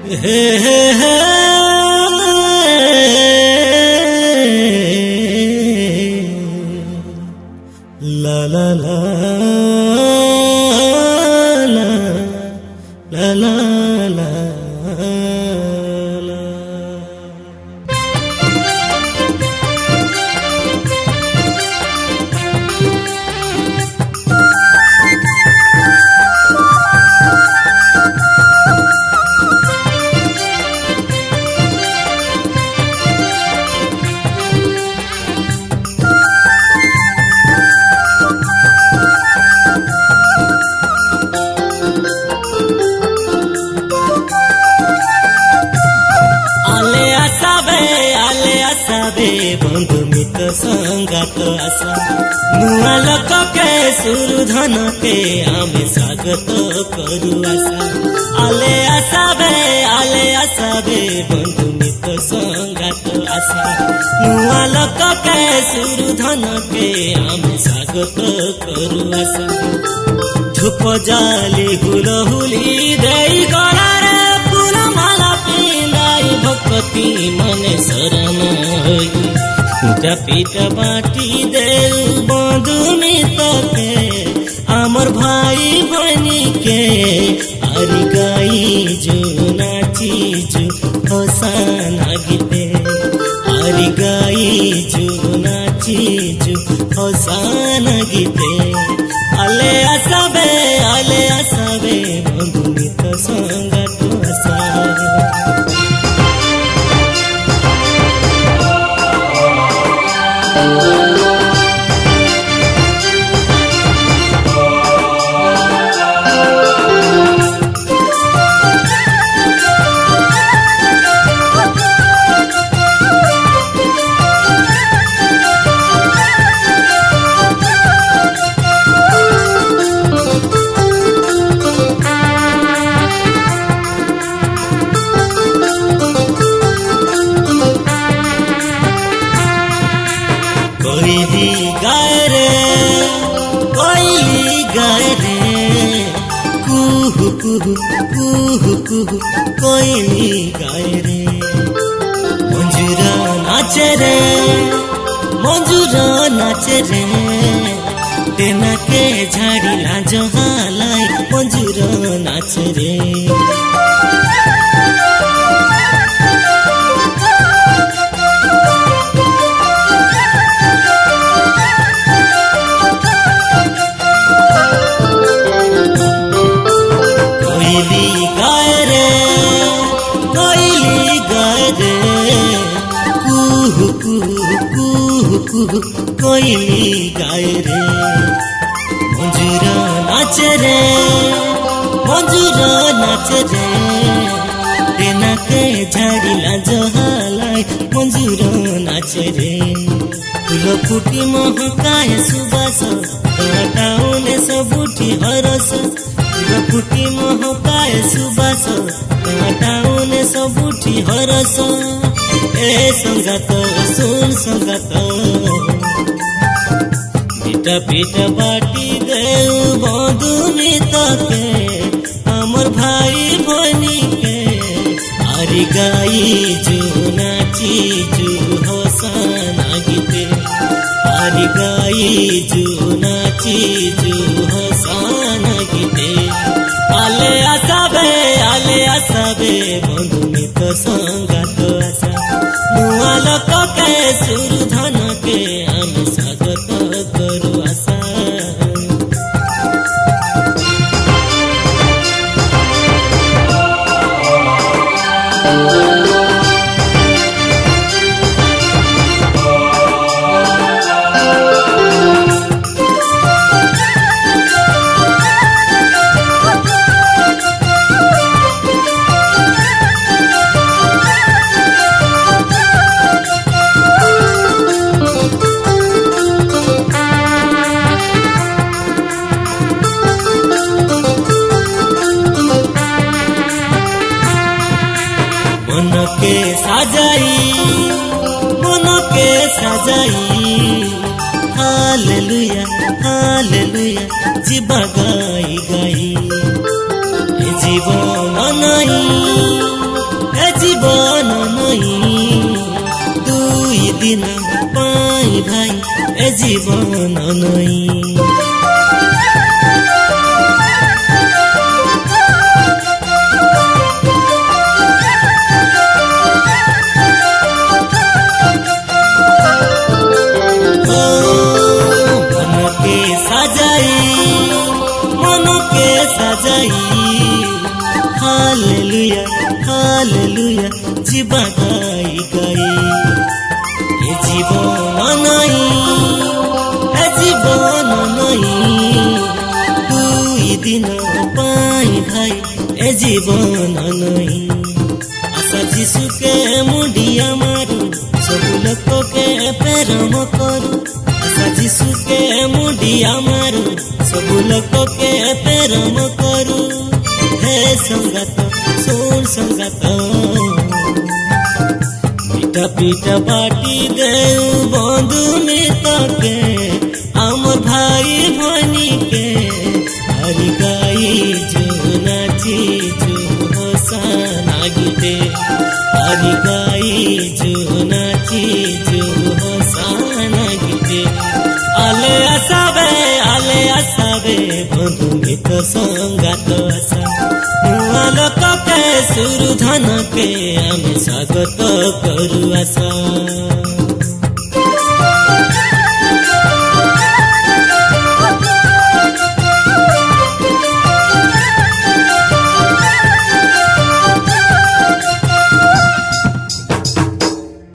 हे हे हे ला ला ला ला ला ला ला बंधु मित्र संगात आशा नुआ लोक के सुरधन के आमे स्वागत करू आशा आले आशा बे बंधु मित्र संगात आशा नुआ लोक के सुरधन के आमे स्वागत करू आशा धूप जाली हुलहुली देई गलारे फूल माला पिंदाई भक्ति मने शरण होई पीठ बाटी देऊ बंधु मित्र के आमर भाई बनी के आरी गाई जो नाची जो हसाना गीते आरी गाई जो नाची जो हसाना गीते आले आसाबे बंधु मित्र संगत आसाबे कोयली गाय रे मंजूरा नाचे रे तेना के झाड़ी लाजो हालाई मंजूरा नाचे रे कोयली गाय रे मंजूरा नाचे रे तेना के झाड़ी लाजो हालाई मंजूरा नाचे रे फूल फुटी महकाए सुबास काटाउने सबुठी हरस फूल फुटी महकाए सुबास काटाउने सबुठी हरस ए संगात सुन संगात पीठ बाटी देऊ बंधु मित्र के आमर भाई बनी के आरी गाई जो नाची जो हसाना गीते आरी गाई जो नाची जो हसाना गीते आले आसाबे बंधु मित्र संगात आशा नुआ लोक के सुरधन के आमे स्वागत करू आशा हालेलुया हालेलुया जीवा गाई गाई ए जीवन नहीं दिन पाई भाई ए जीवन नहीं। हालेलुया हालेलुया जीवा गाई गाई ए जीवन नहीं दुई दिन पाई भाई ए जीवन नहीं। आशा जीशु के मुंडिया मारू सब लोक के प्रेम करू। आशा जीशु के मुंडिया मारू सब लोक के प्रेम करू। हे संगत सुन संगत पीटा पीटा बाटी देऊ बंधु मित्र के आम भाई भनी के हरि गाई जो नाची जो हसाना गीते हरि गाई जो नाची जो हसाना गीते। आले आसाबे बंधु मित्र संगत आसा नुआ लोक के सुर धन के